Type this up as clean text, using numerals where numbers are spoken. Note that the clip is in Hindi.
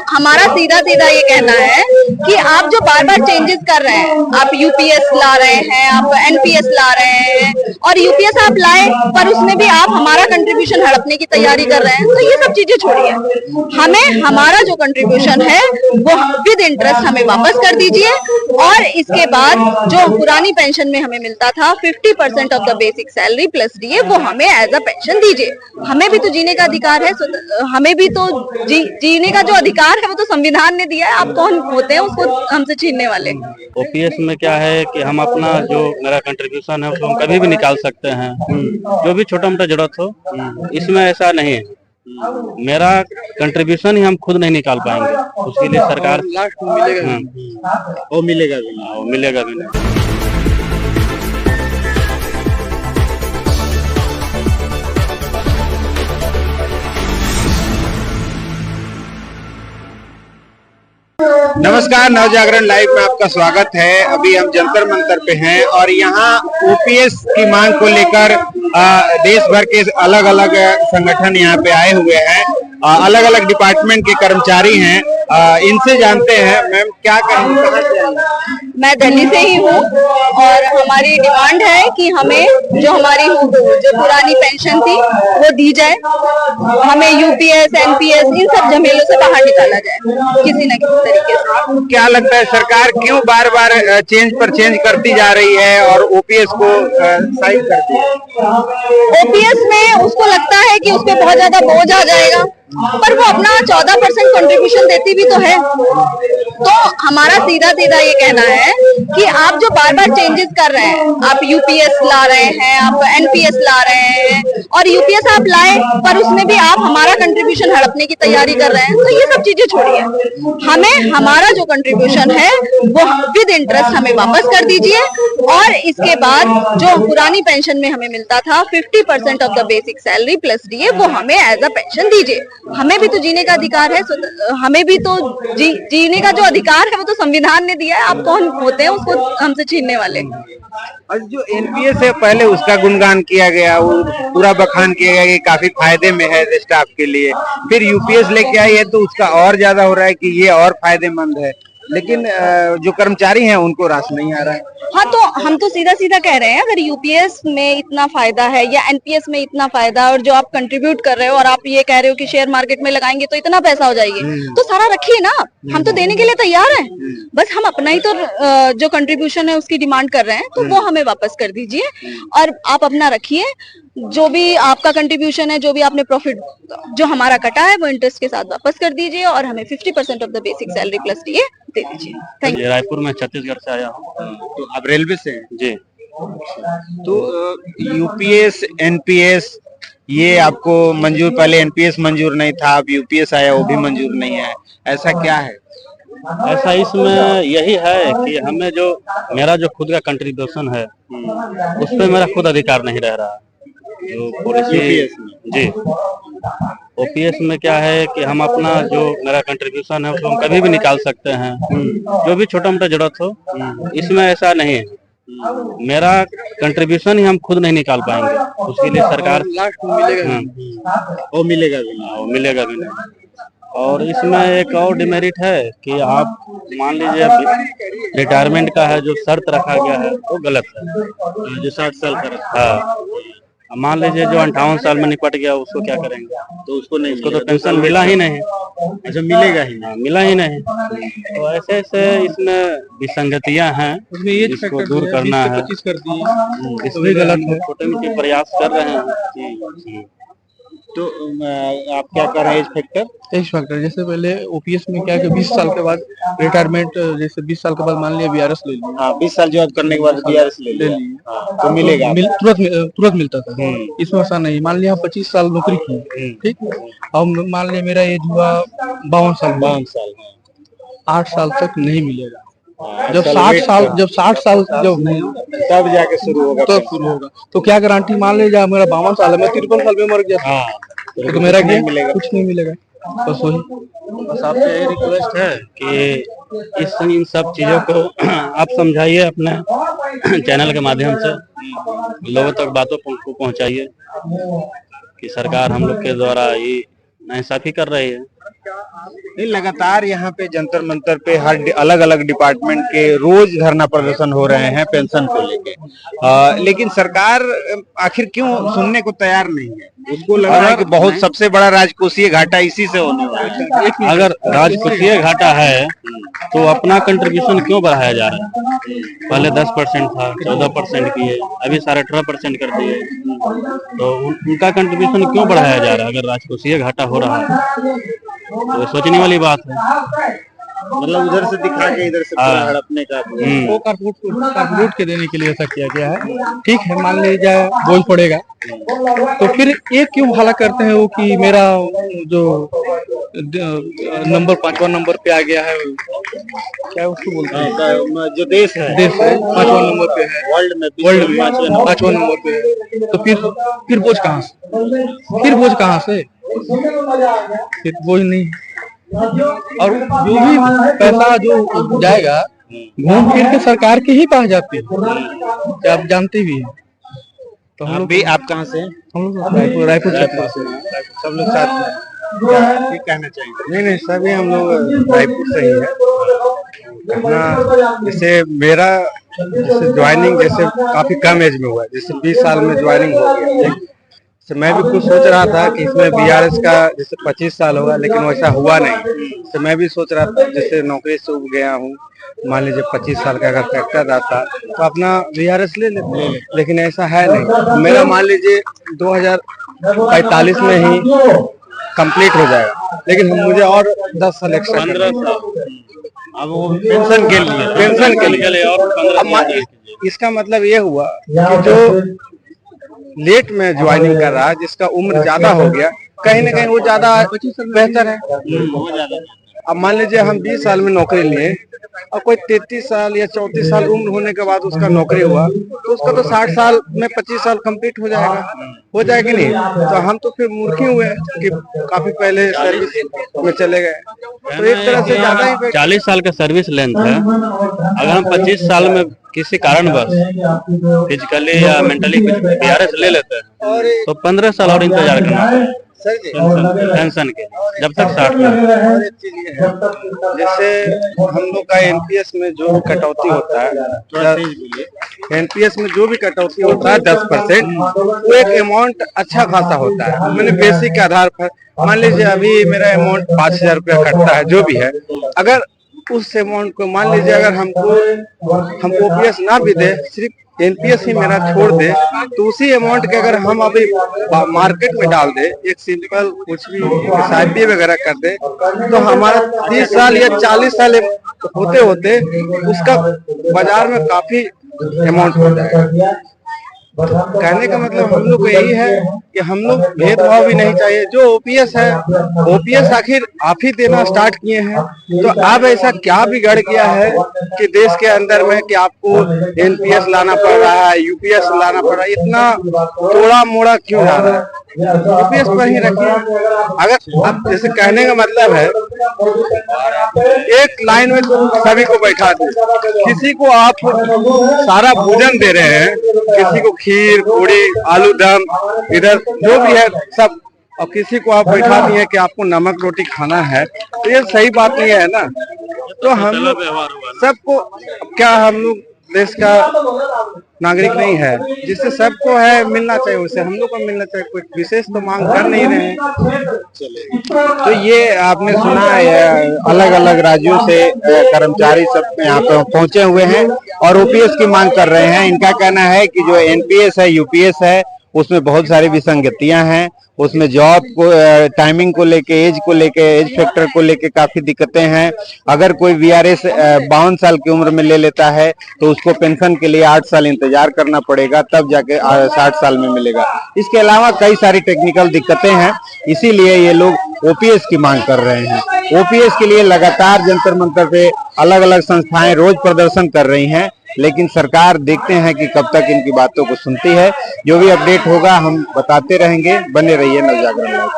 हमारा सीधा सीधा ये कहना है कि आप जो बार बार चेंजेस कर रहे हैं, आप यूपीएस ला रहे हैं, आप एनपीएस ला रहे हैं, और यूपीएस आप लाए पर उसमें भी आप हमारा कंट्रीब्यूशन हड़पने की तैयारी कर रहे हैं। तो ये सब चीजें छोड़िए, हमें हमारा जो कंट्रीब्यूशन है वो विद इंटरेस्ट हमें वापस कर दीजिए, और इसके बाद जो पुरानी पेंशन में हमें मिलता था 50% of the basic salary plus DA, वो हमें एज अ पेंशन दीजिए। हमें भी तो जीने का अधिकार है, हमें भी तो जीने का जो अधिकार है वो तो संविधान ने दिया है। आप कौन होते हैं उसको हमसे छीनने वाले? ओपीएस में क्या है कि हम अपना जो मेरा कंट्रीब्यूशन है उसको हम कभी भी निकाल सकते हैं, जो भी छोटा मोटा जरूरत हो। इसमें ऐसा नहीं है, मेरा कंट्रीब्यूशन ही हम खुद नहीं निकाल पाएंगे, उसके लिए सरकार लास्ट में मिलेगा, वो मिलेगा भी नहीं। वो मिलेगा भी नहीं। नमस्कार, नवजागरण लाइव में आपका स्वागत है। अभी हम जंतर मंतर पे हैं और यहाँ ओपीएस की मांग को लेकर देश भर के अलग अलग संगठन यहाँ पे आए हुए हैं, अलग अलग डिपार्टमेंट के कर्मचारी हैं। इनसे जानते हैं, मैम क्या कहेंगे, कहाँ से आई? मैं दिल्ली से ही हूँ और हमारी डिमांड है कि हमें जो हमारी जो पुरानी पेंशन थी वो दी जाए, हमें यूपीएस एनपीएस इन सब झमेलों से बाहर निकाला जाए किसी न किसी तरीके से। आपको क्या लगता है सरकार क्यों बार बार चेंज पर चेंज करती जा रही है और ओपीएस को साइड करती है? ओपीएस में उसको लगता है कि उस पर बहुत ज्यादा बोझ आ जाएगा, पर वो अपना 14% कंट्रीब्यूशन देती भी तो है। तो हमारा सीधा सीधा ये कहना है कि आप जो बार बार चेंजेस कर रहे हैं, आप यूपीएस ला रहे हैं, आप एनपीएस ला रहे हैं, और यूपीएस आप लाए पर उसमें भी आप हमारा कंट्रीब्यूशन हड़पने की तैयारी कर रहे हैं। तो ये सब चीजें छोड़िए, हमें हमारा जो कंट्रीब्यूशन है वो विद इंटरेस्ट हमें वापस कर दीजिए, और इसके बाद जो पुरानी पेंशन में हमें मिलता था 50% of the basic salary plus DA, वो हमें एज अ पेंशन दीजिए। हमें भी तो जीने का अधिकार है, हमें भी तो जीने का जो अधिकार है वो तो संविधान ने दिया है। आप कौन होते हैं उसको हमसे छीनने वाले? और जो एनपीएस है पहले उसका गुणगान किया गया, वो पूरा बखान किया गया कि काफी फायदे में है स्टाफ के लिए, फिर यूपीएस लेके आई है तो उसका और ज्यादा हो रहा है कि ये और फायदेमंद है, लेकिन जो कर्मचारी हैं उनको रास नहीं आ रहा है। हाँ, तो हम तो सीधा सीधा कह रहे हैं, अगर यूपीएस में इतना फायदा है या एनपीएस में इतना फायदा है और जो आप कंट्रीब्यूट कर रहे हो और आप ये कह रहे हो कि शेयर मार्केट में लगाएंगे तो इतना पैसा हो जाएगी, तो सारा रखिए ना, हम तो देने के लिए तैयार हैं। बस हम अपना ही तो जो कंट्रीब्यूशन है उसकी डिमांड कर रहे हैं, तो वो हमें वापस कर दीजिए और आप अपना रखिए। जो भी आपका कंट्रीब्यूशन है, जो भी आपने प्रॉफिट जो हमारा कटा है वो इंटरेस्ट के साथ वापस कर दीजिए, और हमें 50% of the basic salary plus DA दे दीजिए। Thank you. रायपुर में छत्तीसगढ़ से आया हूँ। तो आप रेलवे से हैं? जी। तो यूपीएस एनपीएस ये आपको मंजूर, पहले एनपीएस मंजूर नहीं था, अब यूपीएस आया वो भी मंजूर नहीं है, ऐसा क्या है? ऐसा इसमें यही है कि हमें जो मेरा जो खुद का कंट्रीब्यूशन है उस पर मेरा खुद अधिकार नहीं रह रहा है। जो पॉलिसी जी ओपीएस में क्या है कि हम अपना जो मेरा कंट्रीब्यूशन है उसको हम कभी भी निकाल सकते हैं, जो भी छोटा मोटा जरूरत हो। इसमें ऐसा नहीं है, मेरा कंट्रीब्यूशन ही हम खुद नहीं निकाल पाएंगे, उसके लिए सरकार लास्ट में मिलेगा, वो मिलेगा भी नहीं। वो मिलेगा भी नहीं। और इसमें एक और डिमेरिट है कि आप मान लीजिए रिटायरमेंट का है जो शर्त रखा गया है वो गलत है, जो 60 साल का। हाँ, मान लीजिए जो 58 साल में निपट गया उसको क्या करेंगे? तो उसको नहीं, उसको तो पेंशन मिला ही नहीं। अच्छा, मिलेगा ही नहीं, मिला ही नहीं। तो ऐसे ऐसे इसमें विसंगतियां हैं, इसको दूर करना है। इसमें गलत है, छोटे मोटे प्रयास कर रहे हैं। तो आप क्या कर रहे हैं? एज फैक्टर जैसे पहले ओपीएस में क्या है कि 20 साल के बाद रिटायरमेंट, जैसे 20 साल के बाद मान लिया बीआरएस ले लिया। हाँ, 20 साल जॉब करने के बाद बीआरएस ले लिया, तो मिलेगा, तुरंत मिलता था। इसमें ऐसा नहीं, मान लिया 25 साल नौकरी की, ठीक, और मान लिया मेरा एज हुआ 52 साल, 8 साल तक नहीं मिलेगा। जब 60 साल तब जाके शुरू होगा, तो क्या गारंटी? मान लीजिए मेरा 52 साल है, मैं 53 साल में मर गया तो मेरा क्या मिलेगा? कुछ नहीं मिलेगा। बस वही, बस आपसे यही रिक्वेस्ट है कि इन सब चीजों को आप समझाइए, अपने चैनल के माध्यम से लोगों तक बातों को पहुंचाइए कि सरकार हम लोग के द्वारा ये नाइंसाफी कर रही है। ये लगातार यहाँ पे जंतर मंतर पे हर अलग अलग डिपार्टमेंट के रोज धरना प्रदर्शन हो रहे हैं पेंशन को लेके, लेकिन सरकार आखिर क्यों सुनने को तैयार नहीं है? उसको लग रहा है कि बहुत सबसे बड़ा राजकोषीय घाटा इसी से होने वाला है। अगर राजकोषीय घाटा है तो अपना कंट्रीब्यूशन क्यों बढ़ाया जा रहा है? पहले 10% था, 14% किए, अभी 18.5% कर दिए, तो उनका कंट्रीब्यूशन क्यों बढ़ाया जा रहा है? अगर राजकोषीय घाटा हो रहा है तो सोचने वाली बात है। मतलब उधर से दिखा के इधर से पूरा हड़पने का वो कारपोरेट के देने के लिए ऐसा किया गया है। ठीक है, मान लीजिए बोझ पड़ेगा तो फिर ये क्यों हाला करते हैं वो कि मेरा जो नंबर 5वां नंबर पे आ गया है, क्या उसको बोलते हैं, जो देश है 5वां नंबर पे है, वर्ल्ड में 5वां नंबर पे है, तो फिर बोझ कहाँ से? फिर बोझ नहीं। और जो भी पैसा जो जाएगा घूम फिर के सरकार के ही पास जाती है, क्या आप जानते भी हैं। तो हम लोग, आप कहाँ से हैं? हम लोग रायपुर से सब लोग साथ में क्या कहना चाहेंगे? नहीं सभी हम लोग रायपुर से ही है। जैसे मेरा ज्वाइनिंग जैसे काफी कम एज में हुआ है, जैसे 20 साल में ज्वाइनिंग हो गया। तो मैं भी कुछ सोच रहा था कि इसमें बीआरएस का जैसे 25 साल होगा, लेकिन वैसा हुआ नहीं। तो मैं भी सोच रहा था जैसे नौकरी से उब गया हूँ, मान लीजिए 25 साल का अगर फैक्टर आता तो अपना बीआरएस ले लेते, लेकिन ऐसा है नहीं। मेरा मान लीजिए 2045 में ही कंप्लीट हो जाएगा, लेकिन मुझे और 10 साल एक्स्ट्रा 15 साल अब वो पेंशन के लिए और 15। इसका मतलब ये हुआ कि जो लेट में ज्वाइनिंग कर रहा है, जिसका उम्र ज्यादा हो गया, कहीं ना कहीं वो ज्यादा बेहतर है। अब मान लीजिए हम 20 साल में नौकरी लिए और कोई 33 साल या 34 साल उम्र होने के बाद उसका नौकरी हुआ, तो उसका तो 60 साल में 25 साल कंप्लीट हो जाएगी नहीं। तो हम तो फिर मूर्ख हुए कि काफी पहले सर्विस में चले गए। तो एक तरह से ज्यादा ही 40 साल का सर्विस लेंथ है। अगर हम 25 साल में किसी कारणवश फिजिकली या मेंटली कुछ बीआरएस ले लेते हैं तो 15 साल और इंतजार करना है पेंशन के, जब तक 60 में। जैसे हम लोग का एनपीएस में जो भी कटौती होता है, एनपीएस में जो भी कटौती होता है 10%, वो एक अमाउंट अच्छा खासा होता है। मैंने बेसिक के आधार पर मान लीजिए अभी मेरा अमाउंट 5000 रुपया कटता है, जो भी है, अगर उस अमाउंट को मान लीजिए अगर हम ओपीएस ना भी दे, सिर्फ एनपीएस ही मेरा छोड़ दे, तो उसी अमाउंट के अगर हम अभी मार्केट में डाल दे, एक सिंपल कुछ भी एसआईपी वगैरह कर दे, तो हमारा 30 साल या 40 साल होते होते उसका बाजार में काफी अमाउंट हो जाएगा। कहने का मतलब हम लोग को यही है कि हम लोग भेदभाव भी नहीं चाहिए। जो ओपीएस है, ओपीएस आखिर आप ही देना स्टार्ट किए हैं, तो अब ऐसा क्या बिगड़ गया है कि देश के अंदर में कि आपको एनपीएस लाना पड़ रहा है, यूपीएस लाना पड़ रहा है, इतना थोड़ा मोड़ा क्यों जा रहा है? यूपीएस पर ही रखिए। अगर अब जैसे कहने का मतलब है एक लाइन में सभी को बैठा दे, किसी को आप सारा भोजन दे रहे हैं, किसी को खीर पूड़ी आलू दम इधर जो भी है सब, और किसी को आप बैठा दिए कि आपको नमक रोटी खाना है, तो ये सही बात नहीं है ना। तो हम सबको, क्या हम लोग देश का नागरिक नहीं है, जिससे सबको है मिलना चाहिए, उसे हम लोग को मिलना चाहिए। कोई विशेष तो मांग कर नहीं रहे हैं। तो ये आपने सुना है अलग अलग राज्यों से कर्मचारी सब यहाँ पे पहुंचे हुए हैं और ओपीएस की मांग कर रहे हैं। इनका कहना है कि जो एनपीएस है, यूपीएस है, उसमें बहुत सारी विसंगतियां हैं। उसमें जॉब को, टाइमिंग को लेके, एज को लेके, एज फैक्टर को लेके काफी दिक्कतें हैं। अगर कोई वीआरएस 52 साल की उम्र में ले लेता है तो उसको पेंशन के लिए 8 साल इंतजार करना पड़ेगा, तब जाके 60 साल में मिलेगा। इसके अलावा कई सारी टेक्निकल दिक्कतें हैं, इसीलिए ये लोग ओपीएस की मांग कर रहे हैं। ओपीएस के लिए लगातार जंतर मंतर पे अलग अलग संस्थाएं रोज प्रदर्शन कर रही हैं, लेकिन सरकार देखते हैं कि कब तक इनकी बातों को सुनती है। जो भी अपडेट होगा हम बताते रहेंगे, बने रहिए नवजागरण लाइव।